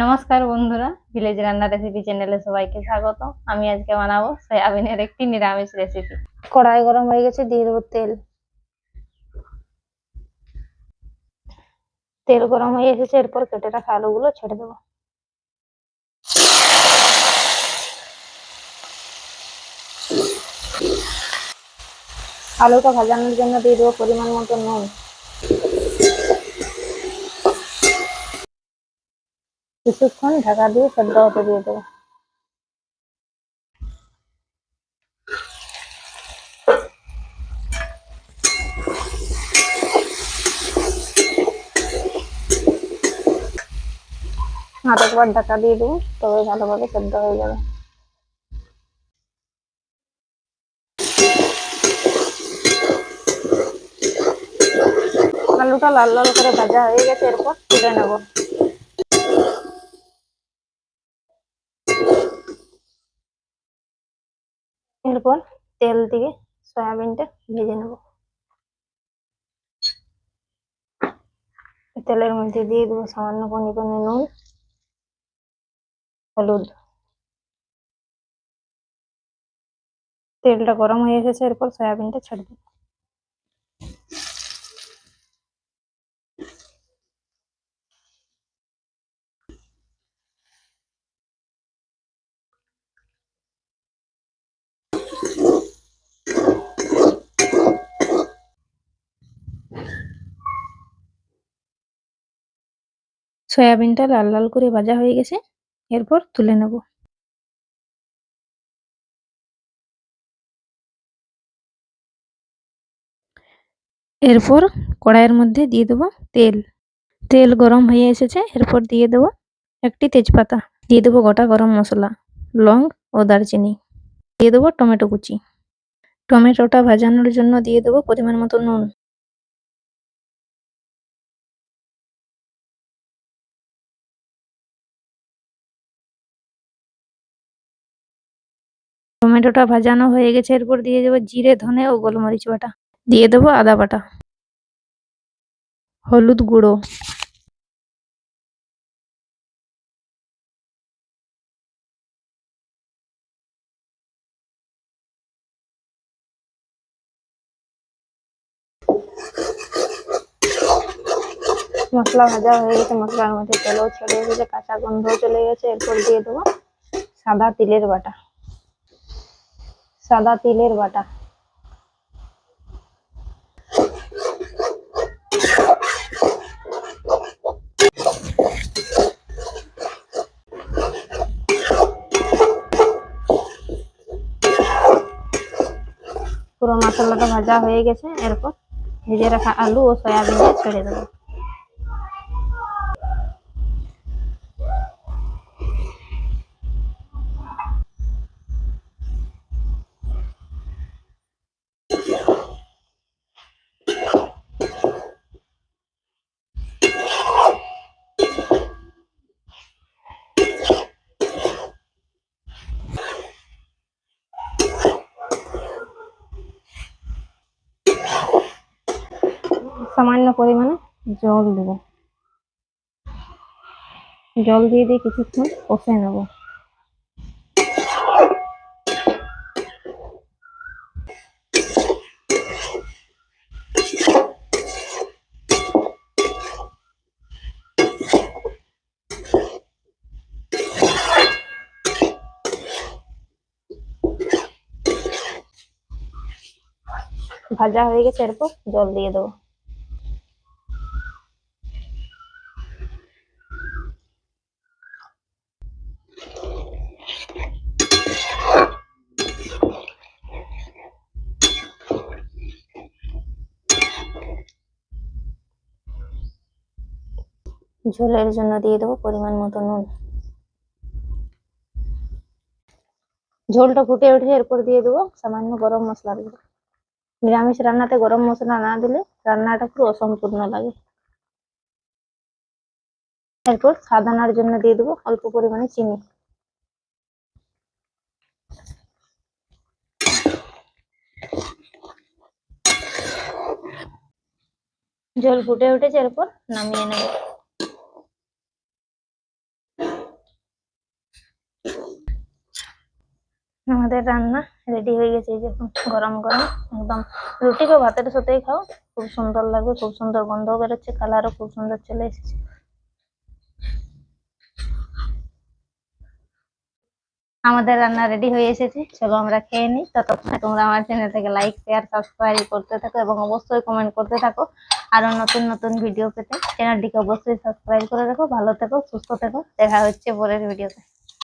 নমস্কার বন্ধুরা, ভিলেজ রান্না রেসিপি চ্যানেলে সবাইকে স্বাগত। আমি আজকে বানাবো সয়াবিনের একটি নিরামিষ রেসিপি। কড়াই গরম হয়ে গেছে, দিয়ে দেবো তেল। তেল গরম হয়ে এসেছে, এরপর কেটে রাখা আলুগুলো ছেড়ে দেবো। আলুটা ভাজানোর জন্য দিয়ে দেবো পরিমাণ মতো নুন। কিছুক্ষণ ঢাকা দিয়ে সেদ্ধ হতে দিয়ে দেবো। আরেকবার ঢাকা দিয়ে দেবো, তবে ভালোভাবে সেদ্ধ হয়ে যাবে। আলুটা লাল লাল করে ভাজা হয়ে গেছে, এরপর তুলে নেব। এরপর তেল দিয়ে সয়াবিনটা ভেজে নেব। তেলের মধ্যে দিয়ে দেবো সামান্য পরিমাণে নুন, হলুদ। তেলটা গরম হয়ে এসেছে, এরপর সয়াবিনটা ছেড়ে দেবো। সয়াবিনটা লাল লাল করে ভাজা হয়ে গেছে, এরপর তুলে নেব। এরপর কড়াইয়ের মধ্যে দিয়ে দেবো তেল। তেল গরম হয়ে এসেছে, এরপর দিয়ে দেবো একটি তেজপাতা, দিয়ে দেবো গোটা গরম মশলা, লং ও দারচিনি, দিয়ে দেবো টমেটো কুচি। টমেটোটা ভাজানোর জন্য দিয়ে দেবো পরিমাণ মতো নুন। টমেটোটা ভাজানো হয়ে গেছে, এরপর দিয়ে দেবো জিরে, ধনে ও গোলমরিচ বাটা, দিয়ে দেবো আদা বাটা, হলুদ গুঁড়ো, মশলা ভাজা হয়ে গেছে, মশলার মধ্যে তেলও ছেড়ে এসেছে, কাঁচা গন্ধ চলে গেছে। এরপর দিয়ে দেবো সাদা তিলের বাটা। সাদা তিলের বাটা পুরো মশলাটা ভাজা হয়ে গেছে, এরপর ভেজে রাখা আলু ও সয়াবিন ছেড়ে দেবো। সামান্য পরিমাণে জল দেব। জল দিয়ে কিছুক্ষণ কষে নেব। ভাজা হয়ে গেছে, এরপর জল দিয়ে দেবো। ঝোলের জন্য দিয়ে দেবো পরিমাণ মতো নুন। ঝোলটা ফুটে উঠে, এরপর দিয়ে দেবো সামান্য গরম মশলার গুঁড়ো। নিরামিষ রান্নাতে গরম মশলা না দিলে রান্নাটা পুরো অসম্পূর্ণ লাগে। এরপর স্বাদ আনার জন্য দিয়ে দেবো অল্প পরিমাণে চিনি। ঝোল ফুটে উঠেছে, এরপর নামিয়ে নেব। আমাদের রান্না রেডি হয়ে গেছে, এই যে গরম গরম একদম রুটি বা ভাতের সাথেই খাও, খুব সুন্দর লাগবে, খুব সুন্দর গন্ধ বেরোচ্ছে, কালারও খুব সুন্দর চলে এসেছে। আমাদের রান্না রেডি হয়ে এসেছে, চলো আমরা খেয়ে নিই। ততক্ষণে তোমরা আমার চ্যানেলটাকে লাইক শেয়ার সাবস্ক্রাইব করতে থাকো এবং অবশ্যই কমেন্ট করতে থাকো। আরো নতুন নতুন ভিডিও পেতে চ্যানেলটিকে অবশ্যই সাবস্ক্রাইব করে রাখো। ভালো থেকো, সুস্থ থেকো, দেখা হচ্ছে পরের ভিডিওতে।